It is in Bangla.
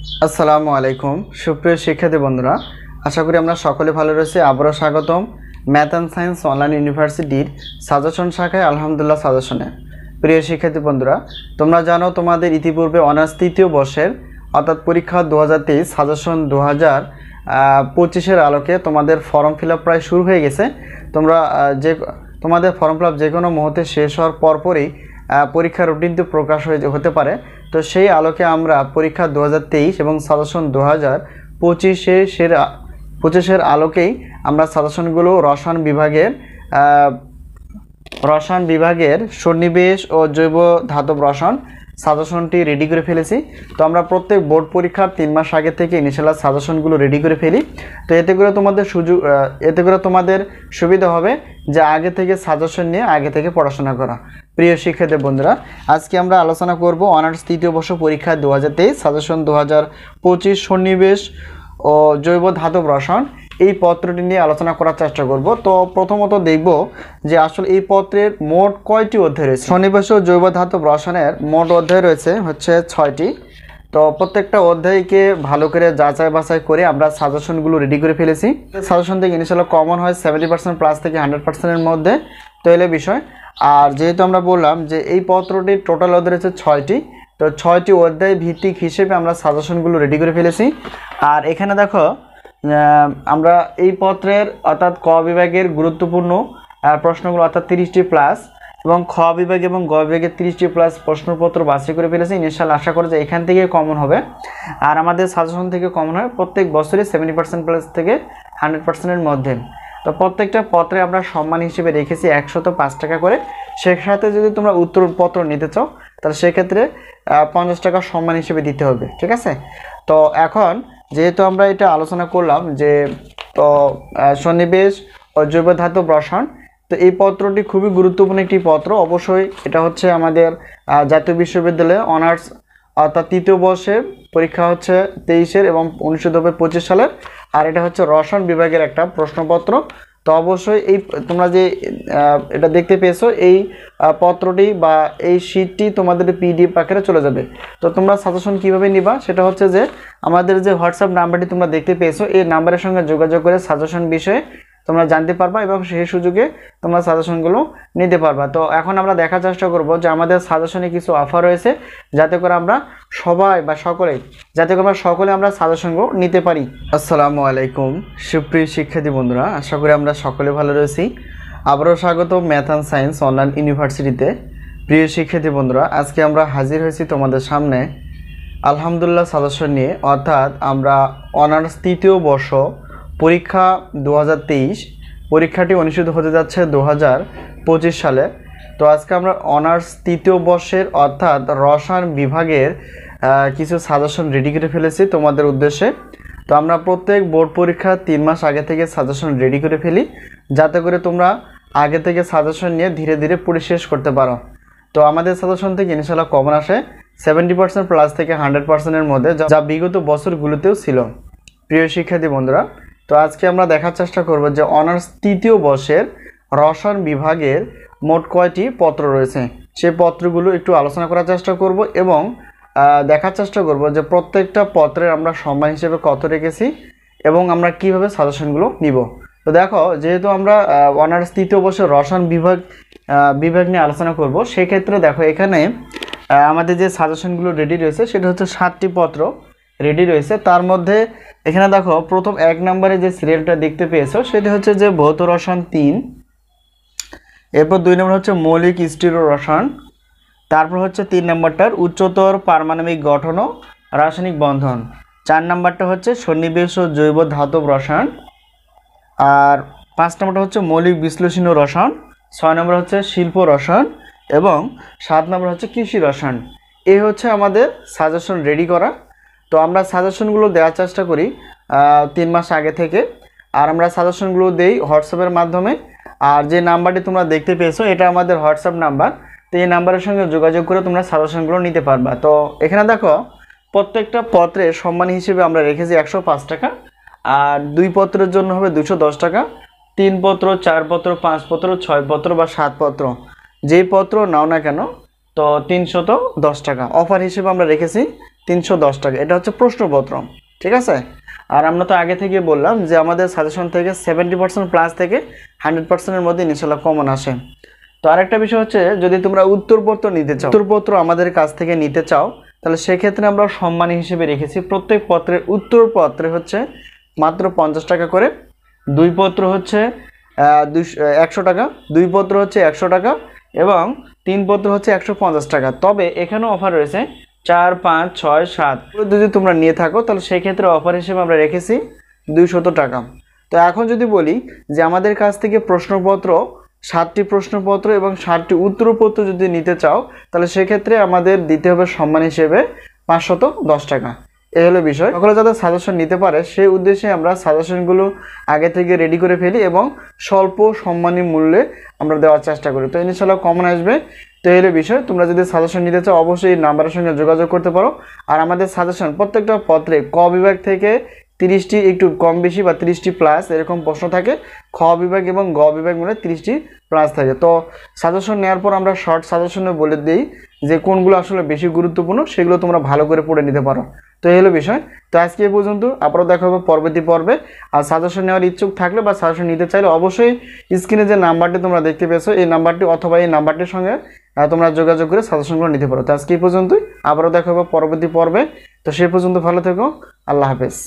আসসালামু আলাইকুম সুপ্রিয় শিক্ষার্থী বন্ধুরা, আশা করি আমরা সকলে ভালো রয়েছি। আবারও স্বাগতম ম্যাথ অ্যান্ড সায়েন্স অনলাইন ইউনিভার্সিটির সাজেশন শাখায় আলহামদুলিল্লাহ সাজেশনে। প্রিয় শিক্ষার্থী বন্ধুরা, তোমরা জানো তোমাদের ইতিপূর্বে অনার্স তৃতীয় বর্ষের অর্থাৎ পরীক্ষা 2023 সাজেশন 2025-এর আলোকে তোমাদের ফর্ম ফিল আপ প্রায় শুরু হয়ে গেছে। তোমাদের ফর্ম ফিল আপ যে কোনো মুহূর্তে শেষ হওয়ার পরপরই পরীক্ষার রুটিনটি প্রকাশ হতে পারে। তো সেই আলোকে আমরা পরীক্ষা 2023 এবং সাজেশন 2025-এর আলোকেই আমরা সাজেশনগুলো রসায়ন বিভাগের সন্নিবেশ ও জৈব ধাতব রসায়ন সাজেশনটি রেডি করে ফেলেছি। তো আমরা প্রত্যেক বোর্ড পরীক্ষার 3 মাস আগে থেকে ইনশাআল্লাহ সাজেশনগুলো রেডি করে ফেলি। তো এতে করে তোমাদের সুবিধা হবে যে আগে থেকে সাজেশন নিয়ে আগে থেকে পড়াশোনা করা। প্রিয় শিক্ষার্থী বন্ধুরা, আজকে আমরা আলোচনা করব অনার্স তৃতীয় বর্ষ পরীক্ষা 2023 সাজেশন 2025 সন্নিবেশ ও জৈব ধাতব রসায়ন এই পত্রটি নিয়ে আলোচনা করার চেষ্টা করব। তো প্রথমত দেখব যে আসলে এই পত্রের মোট কয়টি অধ্যায় রয়েছে। সন্নিবেশ ও জৈব ধাতব রসায়নের মোট অধ্যায় রয়েছে হচ্ছে 6টি। তো প্রত্যেকটা অধ্যায়কে ভালো করে যাচাই বাছাই করে আমরা সাজেশনগুলো রেডি করে ফেলেছি। সাজেশন থেকে ইনশাআল্লাহ কমন হয় 70% প্লাস থেকে 100%-এর মধ্যে, তো এলে বিষয়। আর যেহেতু আমরা বললাম যে এই পত্রটির টোটাল অধ্যায় রয়েছে 6টি, তো 6টি অধ্যায় ভিত্তিক হিসেবে আমরা সাজেশনগুলো রেডি করে ফেলেছি। আর এখানে দেখো আমরা এই পত্রের অর্থাৎ ক বিভাগের গুরুত্বপূর্ণ প্রশ্নগুলো অর্থাৎ 30টি প্লাস এবং খ বিভাগ এবং গ বিভাগের 30টি প্লাস প্রশ্নপত্র বাছাই করে ফেলেছি। ইনশাআল্লাহ আশা করি যে এখান থেকে কমন হবে। আর আমাদের সাজেশন থেকে কমন হয় প্রত্যেক বছরই 70% প্লাস থেকে 100%-এর মধ্যে। তো প্রত্যেকটা পত্রে আমরা সম্মান হিসেবে রেখেছি 105 টাকা করে। সেক্ষেত্রে যদি তোমরা উত্তরপত্র নিতে চাও তাহলে সেক্ষেত্রে 50 টাকা সম্মান হিসেবে দিতে হবে, ঠিক আছে। তো এখন যেহেতু আমরা এটা আলোচনা করলাম যে সন্নিবেশ ও জৈব ধাতব রসায়ন, তো এই পত্রটি খুবই গুরুত্বপূর্ণ একটি পত্র। অবশ্যই এটা হচ্ছে আমাদের জাতীয় বিশ্ববিদ্যালয়ে অনার্স অর্থাৎ তৃতীয় বর্ষের পরীক্ষা হচ্ছে 23-এর এবং 1925 সালের। আর এটা হচ্ছে রসায়ন বিভাগের একটা প্রশ্নপত্র। তো অবশ্যই এই তোমরা যে এটা দেখতে পেয়েছো এই পত্রটি বা এই শীটটি তোমাদের পিডিএফ আকারে চলে যাবে। তো তোমরা সাজেশন কিভাবে নিবা সেটা হচ্ছে যে আমাদের যে হোয়াটসঅ্যাপ নাম্বারটি তোমরা দেখতে পেয়েছো এই নাম্বারের সঙ্গে যোগাযোগ করে সাজেশন বিষয়ে তোমরা জানতে পারবা এবং সেই সুযোগে তোমরা সাজেশনগুলো নিতে পারবা। তো এখন আমরা দেখার চেষ্টা করব যে আমাদের সাজেশনে কিছু অফার রয়েছে যাতে করে আমরা সকলে আমরা সাজেশনগুলো নিতে পারি। আসসালামু আলাইকুম সুপ্রিয় শিক্ষার্থী বন্ধুরা, আশা করি আমরা সকলে ভালো রয়েছি। আবারও স্বাগত ম্যাথ অ্যান্ড সায়েন্স অনলাইন ইউনিভার্সিটিতে। প্রিয় শিক্ষার্থী বন্ধুরা, আজকে আমরা হাজির হয়েছি তোমাদের সামনে আলহামদুলিল্লাহ সাজেশন নিয়ে, অর্থাৎ আমরা অনার্স তৃতীয় বর্ষ পরীক্ষা 2023 পরীক্ষাটি অনুষ্ঠিত হতে যাচ্ছে 2025 সালে। তো আজকে আমরা অনার্স তৃতীয় বর্ষের অর্থাৎ রসায়ন বিভাগের কিছু সাজেশন রেডি করে ফেলেছি তোমাদের উদ্দেশ্যে। তো আমরা প্রত্যেক বোর্ড পরীক্ষা 3 মাস আগে থেকে সাজেশন রেডি করে ফেলি যাতে করে তোমরা আগে থেকে সাজেশন নিয়ে ধীরে ধীরে পড়ে শেষ করতে পারো। তো আমাদের সাজেশন থেকে ইনশাআল্লাহ কমন আসে 70% প্লাস থেকে 100%-এর মধ্যে, যা বিগত বছরগুলোতেও ছিল। প্রিয় শিক্ষার্থী বন্ধুরা, তো আজকে আমরা দেখার চেষ্টা করব যে অনার্স তৃতীয় বর্ষের রসায়ন বিভাগের মোট কয়টি পত্র রয়েছে সেই পত্রগুলো একটু আলোচনা করার চেষ্টা করব এবং দেখার চেষ্টা করব যে প্রত্যেকটা পত্রের আমরা সম্মান হিসেবে কত রেখেছি এবং আমরা কিভাবে সাজেশনগুলো নিব। তো দেখো, যেহেতু আমরা অনার্স তৃতীয় বর্ষের রসায়ন বিভাগ নিয়ে আলোচনা করব, সেক্ষেত্রে দেখো এখানে আমাদের যে সাজেশনগুলো রেডি রয়েছে সেটা হচ্ছে 7টি পত্র রেডি রয়েছে। তার মধ্যে এখানে দেখো প্রথম 1 নম্বরে যে সিরিয়ালটা দেখতে পেয়েছো সেটা হচ্ছে যে ভৌত রসায়ন 3, এরপর 2 নম্বর হচ্ছে মৌলিক স্টিরিও রসায়ন, তারপর হচ্ছে 3 নম্বরটার উচ্চতর পারমাণবিক গঠন ও রাসায়নিক বন্ধন, 4 নম্বরটা হচ্ছে সন্নিবেশ ও জৈব ধাতব রসায়ন, আর 5 নম্বরটা হচ্ছে মৌলিক বিশ্লেষণীয় রসায়ন, 6 নম্বর হচ্ছে শিল্প রসায়ন এবং 7 নম্বর হচ্ছে কৃষি রসায়ন। এই হচ্ছে আমাদের সাজেশন রেডি করা। তো আমরা সাজেশনগুলো দেওয়ার চেষ্টা করি 3 মাস আগে থেকে, আর আমরা সাজেশনগুলো দেই হোয়াটসঅ্যাপের মাধ্যমে। আর যে নাম্বারটি তোমরা দেখতে পেয়েছো এটা আমাদের হোয়াটসঅ্যাপ নাম্বার। তো এই নাম্বারের সঙ্গে যোগাযোগ করে তোমরা সাজেশনগুলো নিতে পারবা। তো এখানে দেখো প্রত্যেকটা পত্রে সম্মান হিসেবে আমরা রেখেছি 105 টাকা, আর 2 পত্রের জন্য হবে 210 টাকা, 3 পত্র, 4 পত্র, 5 পত্র, 6 পত্র বা 7 পত্র যেই পত্র নাও না কেন তো 310 টাকা অফার হিসেবে আমরা রেখেছি। 310 টাকা। এটা হচ্ছে প্রশ্নপত্র, ঠিক আছে। আর আমরা তো আগে থেকে বললাম যে আমাদের সাজেশন থেকে 70% প্লাস থেকে 100%-এর মধ্যে ইনশাল্লাহ কমন আসে। তো আরেকটা বিষয় হচ্ছে, যদি তোমরা উত্তরপত্র নিতে চাও, উত্তরপত্র আমাদের কাছ থেকে নিতে চাও, তাহলে সেক্ষেত্রে আমরা সম্মানী হিসেবে রেখেছি প্রত্যেক পত্রের উত্তরপত্রে হচ্ছে মাত্র 50 টাকা করে, 2 পত্র হচ্ছে 100 টাকা, 2 পত্র হচ্ছে 100 টাকা এবং 3 পত্র হচ্ছে 150 টাকা। তবে এখানেও অফার রয়েছে 4, 5, 6, 7 যদি তোমরা নিয়ে থাকো, তাহলে সেই ক্ষেত্রে অফার হিসেবে আমরা রেখেছি 200 টাকা। তো এখন যদি বলি যে আমাদের কাছ থেকে প্রশ্নপত্র 7টি প্রশ্নপত্র এবং 7টি উত্তরপত্র যদি নিতে চাও, তাহলে সেক্ষেত্রে আমাদের দিতে হবে সম্মান হিসেবে 510 টাকা। এই হলো বিষয়। সকলে যাতে সাজেশন নিতে পারে সেই উদ্দেশ্যে আমরা সাজেশনগুলো আগে থেকে রেডি করে ফেলি এবং স্বল্প সম্মানী মূল্যে আমরা দেওয়ার চেষ্টা করি। তো ইনশাআল্লাহ কমন আসবে। তো এই হলো বিষয়। তোমরা যদি সাজেশন নিতে চাও অবশ্যই এই নাম্বারের সঙ্গে যোগাযোগ করতে পারো। আর আমাদের সাজেশন প্রত্যেকটা পত্রে ক বিভাগ থেকে 30টি একটু কম বেশি বা 30টি প্লাস এরকম প্রশ্ন থাকে, খ বিভাগ এবং গ বিভাগ মিলে 30টি প্লাস থাকে। তো সাজেশন নেওয়ার পর আমরা শর্ট সাজেশনে বলে দিই যে কোনগুলো আসলে বেশি গুরুত্বপূর্ণ, সেগুলো তোমরা ভালো করে পড়ে নিতে পারো। তো এই হলো বিষয়। তো আজকে এই পর্যন্ত, আবারও দেখা হবে পরবর্তী পর্বে। আর সাজেশন নেওয়ার ইচ্ছুক থাকলে বা সাজেশন নিতে চাইলে অবশ্যই স্ক্রিনে যে নাম্বারটি তোমরা দেখতে পেয়েছো এই নাম্বারটি অথবা এই নাম্বারটির সঙ্গে তোমরা যোগাযোগ করে সাজেশনগুলো নিতে পারো। তো আজকে এই পর্যন্তই, আবারও দেখা হবে পরবর্তী পর্বে। তো সেই পর্যন্ত ভালো থেকো, আল্লাহ হাফেজ।